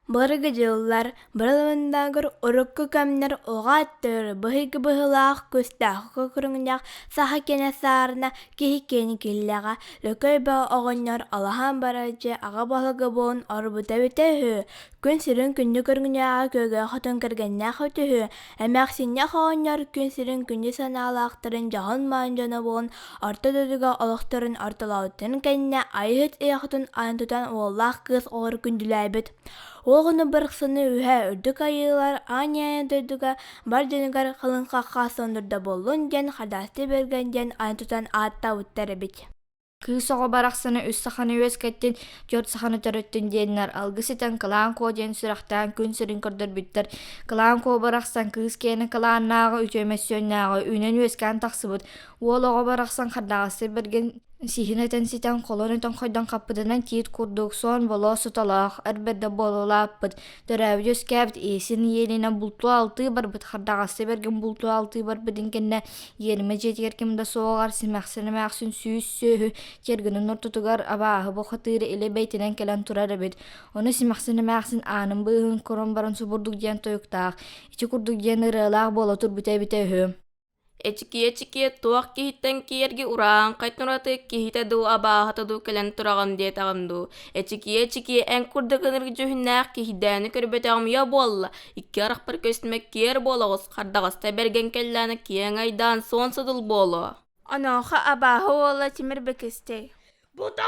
Barıgıcılar, baralığındagar orukku kamlar oğattır, bahıgı bıhılaq köstahı kökürüngünyak saha kene sarına kihi keni killağa, lököy bağı oğunlar alahan baracı ağa balıgı boğun orbuta bitehü. Gün sürün kündü körüngünyağa köge xotun kırgannaq ötühü. Emäksinyak oğunlar gün sürün kündü sanalaqtırın jahın manjana boğun orta dödüga olaqtırın ortalauttun kenne ayıhıt eyaxtun antutan oğlaq kız oğur kündüläbit. Оғыны бірқсыны үһә үрдік айылар аняя дойдуга бар жөнігар қылын қаққа сондырда болын ден хадасты берген ден антутан атта уттары бит. Кыыс оҕо барахсаны үс саханы үөс кэттин дьорт саханы төрөттүн диэннэр алгыс итэн кылаан куо диэн сүрэхтээн күн сырын көрдөрбүттэр кылаан куо барахсан кыыс киэни кылааннааҕы үчөймөссүөннааҕы үүнэн үөскээн тахсыбыт уол оҕо барахсан хардааҕасы берген сиһин этэн ситэн холон этэн хойдон хаппытынан тиит курдук соон болоо суталаах эрберде бололааппыт төрөөбүт өскээбит иесин иелине бултуу алтыы барбыт хардааҕасы берген бултуу алтыы барбытын кэннэ иелиме дьиэтигэр кимде суоҕар симэхсинэмээхсин сүүс сөөхү чергинин ортутугар абааһы бохотыыры иле бэйтинэн кэлэн турар эбит ону симэхсинэмээхсин аанын быыһын корон баран субурдук диэн тойуктаах ичи курдук диэн ырыалаах буола турбута-эбитэйүһү. Эчикие туақ киһиттэн киэрги ураан кайтнураты киһитэ-ду абааһата-ду кэлэн тураган диэтаҕынду. Эчикие эн курдугыныргы дьүһүннээх киһидээни көрбөтөҕүмүйэ буолла. Икки арахпар көстүмэ киэр буолоҕус, хардаҕаста берген келлээни киэҥ айдаан суон сыдыл буолуо. Онооха абааһы уола тимир бекестей. Бута,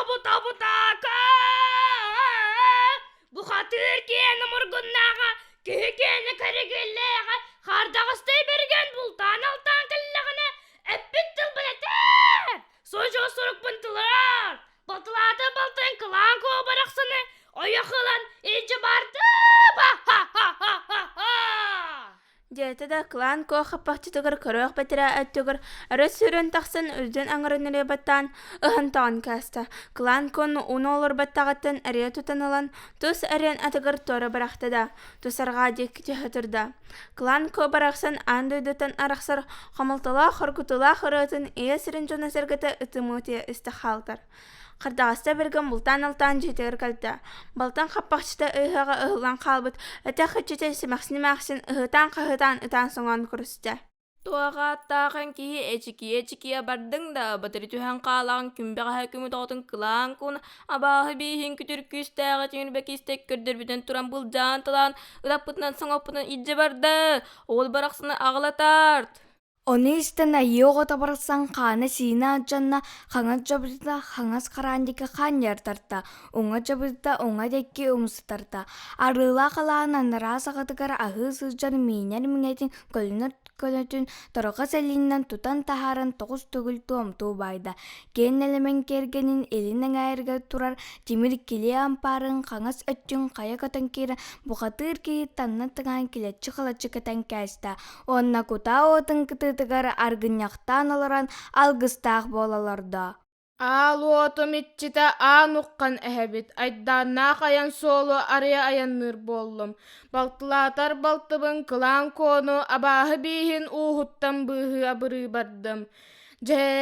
бухатыыр киэни мургуннааҕа, киһи киэни кэригиллээҕэ, хардаҕастай берген бултаан алтаан кэллэҕинэ эппит тылбылетээ! Сожо сурукпун тылар! Балтылаата балтын кылаан куо барахсыны ойохылан ичи барды! Ба-ха-ха-ха-ха-ха! Диэта да клан коо хаппахчытыгар көрөөх бэтэрэ өттүгөр өрөс сүрөн тахсын үрдүн аҥырыныры баттаан ыһынтаҕын кээста. Клан кон уну олор баттаҕыттан эрэ тутанылан тус эрэн атыгар туора барахтада, тусарҕаа диэк тиһытырда. Клан коо барахсан аан дойдутан арахсар хомолталаах хоргутулаах ырыатын ие сирин дьоно сэргэtä ытымыытыа истэххаалтар. Хардаҕаста берген бултаан алтаан дьиэтигэр кэлдэ. Балтан хаппахчыта ыыһаҕа ыһылан хаалбыт, этэх ычыта симэхсинэмээхсин ыһытаан-хаһытаан ытаан соҥоон көрүстэ. Туағааттаахан киһи эчикие бардың да батыры түһэн хаалаҕын күмбэҕэһэ күмүт оҕотун кылаан куна абааһы бииһин күтүркүүстээҕэ тиңирбэкистек көрдөрбүтэн туран былдьаан тылаан ыдаппытынан соҥоппутун иддьэ барды, ол барахсыны аҕылатаарт. Оны истэн айыоҕо табарсан хаана сиина аджанна хаңас жабыта хаңас хараандика хааньяр тарта, уҥа жабыта уҥа декки умсытарта. Арыылаа халаана нара саҕатыгар аһыы сылдьар миинер миҥэтин көлөтүн торога сэлииннэн тутан таһааран тоҕус түгүл туомтуу байда. Киэн элемен киэргэнин элин эҥээригэ турар тимир кили ампаарын хаңас өттүн хая көтөн киирэ бухатыыр киһи танна тыгаан килэччи халаччы кэтэн кээстэ. Уонна кутаа оотун кытыытыгар аргынньахтаан олоран алгыстаах буолаларда. Аалуотум итчите аануккан эһэбит, айдааннаах аян суолу арыя аянныр буоллум. Балтылаатар балтыбын кылаан коону абааһы бииһин уухуттан быыһы абырыы бардым. Дьэ-бо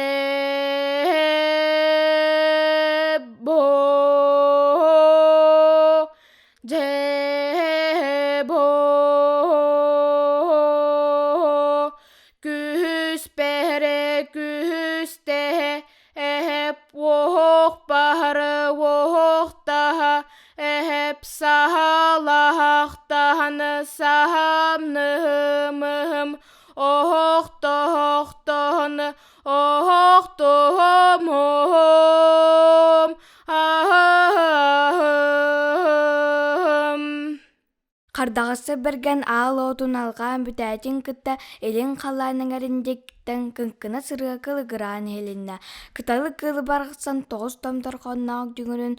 күс бэһэрэ күстэ эһэп уох баһары уохтаһа эһэп саһалаахтаһаны саһамныһымыһым оохтоохтоһону оохтоомоом аһым. Хардаҕасы берген аал оотун алгаан бүтээтин кытта элин халлааныҥариндиктэн кынкына сырыа кылыгыраан хэлиннэ. Кыталы кылы барахсан тоҕус томтор хонноох дүҥүрүн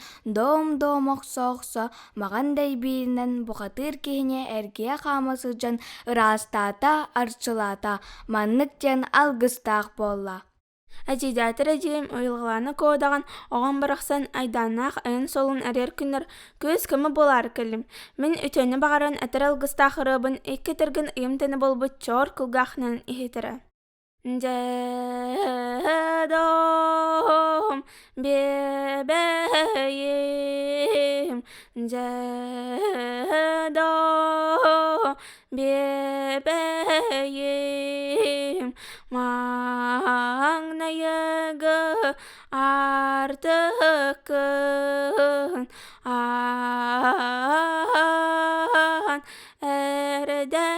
доом охсо маҕан дэйбиинэн бухатыыр киһине эргиэ хаама сылдьан ыраастаата арчылаата маннык диэн алгыстаах буолла. Әдиидэтэр эдиэм ойылҕалааны куодаган оҕон барахсан айдааннаах айын солун эрэр күннэр кыыс кымы булаар кэллим. Мин үтөөнү баҕаран этэр алгыстаах ырыабын иккетэргэн ыйым тэни болбут чоор кылгаахнан иһитэрэ. Дом бебеем do bebeğim Mağnayıgı artıkın an erdekine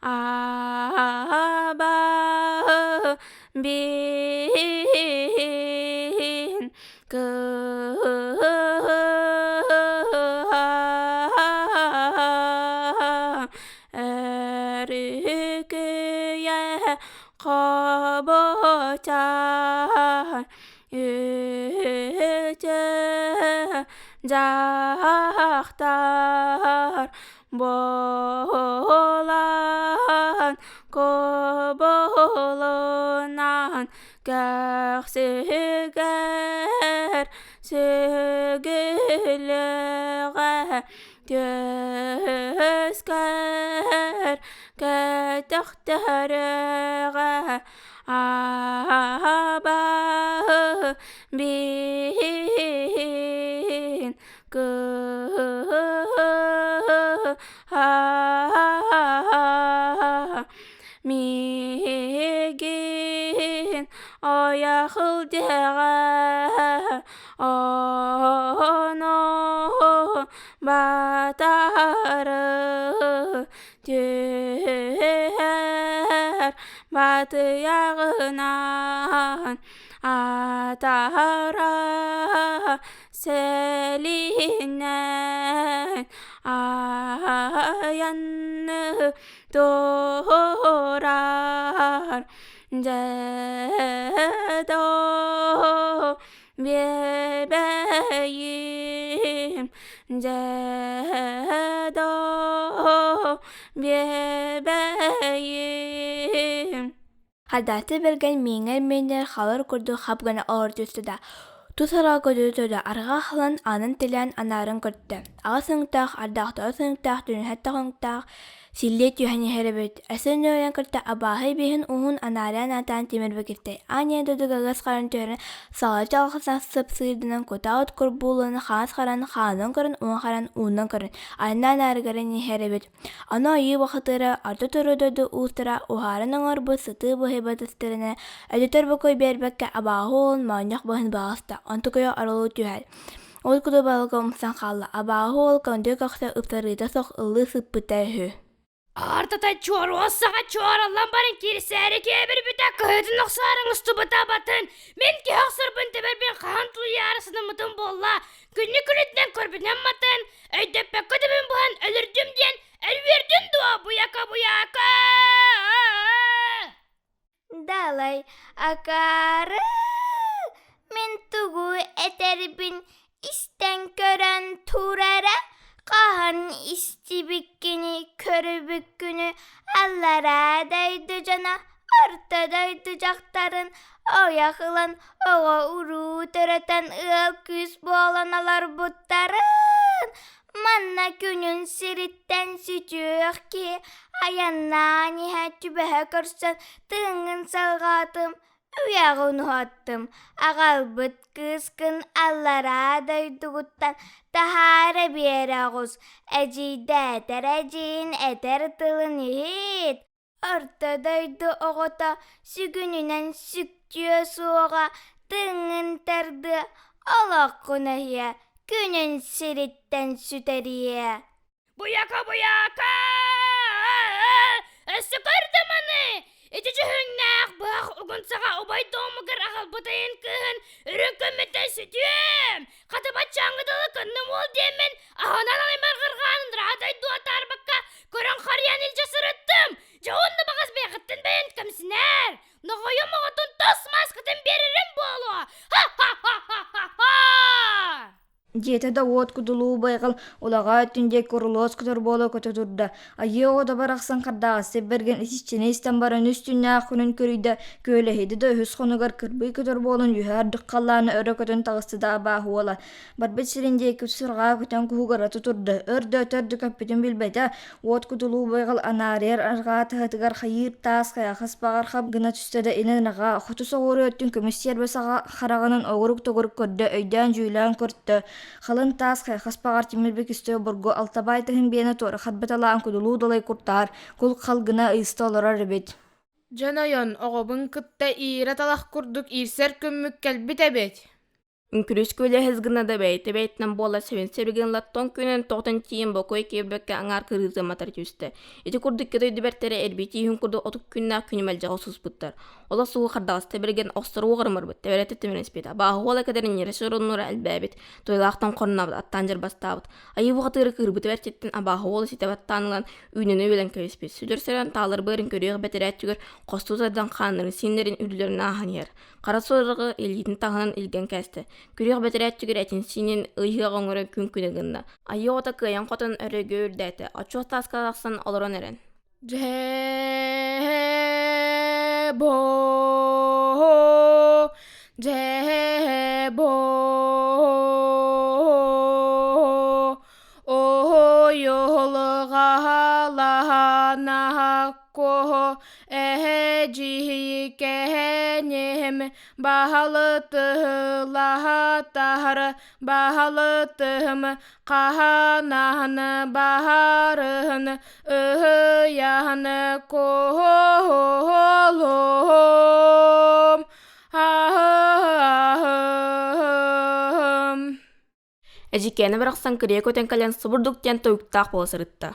aba bin erkeye kaboçar yüce cahtar bolan kobolunan göksiger sügülüge gözker kötüktürüge aba bin migin oyahıldığa onu batarı tüher batı yağınan atara selinen ayanı doğrar cedo bebeğim cedo bebeğim Hadatı belgen minger xalar kurdu xapgana ordusu da. Tusara gödütü da arga xalan anın tilen anarın kurdu. Ağa sığıntaq, ardaqta sığıntaq, dünhatta sığıntaq, sillet yuhani herebet. Esin öğren kurdu abahi bihin uhun anaran atan timir bekirte. Anya dudu gagas qaran tören sağlar çalğısan sıp sığırdınan kutağıt kurbulunu xaas qaran xanın kırın, uğun qaran uğundan kırın. Anna nargaran herebet. Ana iyi vaxtıra ardı turu dudu uğustıra uharan ağır bu sıtı bu hebatıstıranı. Editör bu koy berbekke abahı olun manyak bahın bağısta. Antukuya aralı tühel. Ol kudu balıqa umsan xalla. Abahı ol kandı kaksa ıpsarıda soq ıllı sıppıta hü. Артата чор оссага чор аллан барын кирсәре кебер бите кыйдын оксарын устубата батын мен ки аксырбын тебербен кантыл ярысыны мытын болла күнү күнүтнен көрбүнен матын өйдөппе көдөбүн бухан өлүрдүм диен элвердүн дуа буяка Dalay akarı min tugu eterbin isten kören turara kahan istibikkini körübükkünü allara daydı cana ortadaydı caktarın o yakılan oğa uru töreten ıal küs boğlanalar buttarın manna günün siritten sütüyor ki ayanna nihat tübehe körsen tığın salgatım uyağını attım ağalbıt kıskın allara daydıguttan tahara bir ağız ecide ecin eter tılın hit ortadaydı oğuta sügününen süktüyor soğuğa tığın terdi alakına hiye günün siritten süteriye. Буяка Sıkırdım anı İtici hünnaq bak ugun sağa ubay doğmugır ağal bıdayın kın ürün kömmeten sütüyüm Katıbat çangıdalı kındım ol demin Ahanan aymar gırganın rahaday duatar bakka Görün karyan ilce sırıttım Çoğundu bakaz beyakıttın beyin kımsiner Noğuyum oğutun tosmaz kıtın beririm bolu Ha ha ha ha ha ha Жете да от кудулуу байгал улага түнде курулос кутур боло көтөтурда. Айы ода бараксан кардагасы берген исичченестен барын үстүнө акынын көрүйдө көөлөһиди да өс хонугар кырбый көтөр болун юхар дыккаллааны өрө көтөн тагыстыда баахуола. Барбет сиринде күсүрга көтөн куугара тутурда. Өрдө төрдү көппүтүн билбете от кудулуу байгал анарер арга тыгар хайыр тас кая хаспагар хап гына түстөдө эленага хоту согору өттүн көмүстер басага хараганын огурук тогурук көрдө өйдөн жуйлан көрттө. халын таас хайхаспагар тимирбек үстө борго алтабай тыһын биэне туора хатбаталаан кудулуу долай куртаар кул халгына ыйста олорор эбит. Жанайон оҕобун кытта иира талах курдук иирсер көммүк кэлбит эбит. Үңкүрүс көлө хызгына да бәйті бәйтінен бола сөвен сөрген латтон күнін тоқтын тиен бокой кебекке аңар кырызы матар жүсті. Эти курдук кедой дүбәрттері әрбеті үйін курду отук күннақ күнімәл жағу сұспыттар. Ола суғы қардағысты берген остыры оғырмыр бұд, тәбәреті тімірінспет. Абағы ола кәдерін ері шырынура әлбәбет, тойлақтан қорнабыд, аттан жыр бастабыд. Айы бұғатыры кырбыты бәртеттен абағы ола сетебаттанылан үйнені өлен көреспет. Сүдір сөрен талыр бәрін көрегі бәтірәт түгір, қостузардан қанырын, сендерін үлілерін ағын ер. Қара сорығы елейтін тағынан илген кәсті. Күрек бәтірәт түгір әтін синен ұйығы ғоңыры күн күнігінна. Айы ота күйен қотын өрігі үрдәті. Ачуқ тасқалақсан олырын әрін. Джебо о йолға лағанақко әжікенем бағалытылатар бағалытым қананы барын ұяны колом Әжікені бірақсан кірек өтен кәлен сұбырдуктен тойықтақ боласырытта.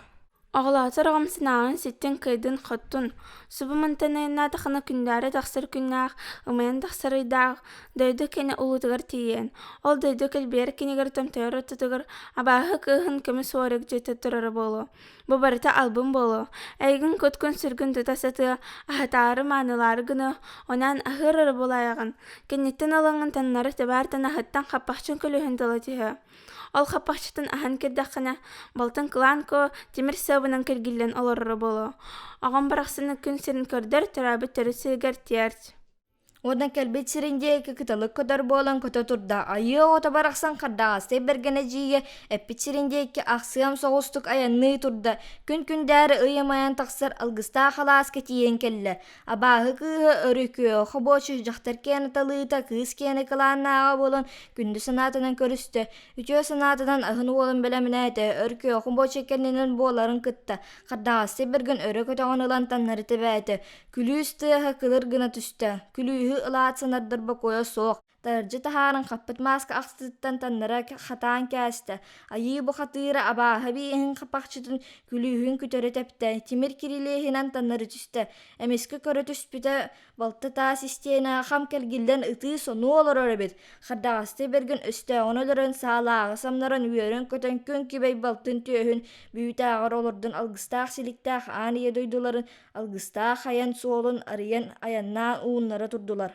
Оғлатыр оғымсынағын сеттен кайдын қоттун. Субы мұнтанайына тақына күндәрі тақсыр күннақ, ұмайын тақсырыйдақ, дөйді кені ұлытығыр тиен. Ол дөйді кәлбер кенегер төмтәйір тұтығыр, абағы күйін көміс орық жеті тұрары болу. Бұл барыта албым болу. Әйгін көткін сүргін тұтасыты, ағытары манылары гыны, онан ағырыры болайығын. Кенеттен алыңын таннары тәбәртін ағыттан қаппақчын көліхін дылатығы. Ол қаппақчытын ахан кердақына, балтын кыланко темір сабынан кергілен олырыры болу. Ағын барақсыны күн сірін көрдір, түрәбі түрісігер терт. Одан кәлбет сиринде кытылык көдөр болан көтө турда. Айы ота барақсан қардағастай бергені жиге әппет сиринде ақсыям соғыстық аянны турда. Күн-күндәрі ұйымаян тақсыр алғыста қалас кетиен келі. Абағы күйі өрікі қобошы жақтар кені талыйта кыз кені кыланнаға болын күнді санатынан көрісті. Үтіо санатынан ағын олын білемін әйті өркі қобошы кенінен боларын кытта. Қардағастай берген өрі көтіған ұлан таннары тәбәйті. Күлі үстіға кылыр гына түсті. Күлі ылаат санардыр бакоя соқ. Таржы тахарын қаппыт маска ақсыттан таннара хатаан кәсті. Айы бұ қатыра абаға бейін қапақчытын күлігін күтөрі тәпті. Тимир кирилейхінан таннары түсті. Әмескі көрі түспіті балты таа систейна қам кәлгілден ұты сону олар өрібет. Қардағасты берген үсті оныларын саалағы самнарын үйерін көтен күн кебей балтын түйін бүйті ағыр олырдың алғыстақ силіктақ аны едойдыларын алғыстақ аян суолын арыян аянна уынлары тұрдылар.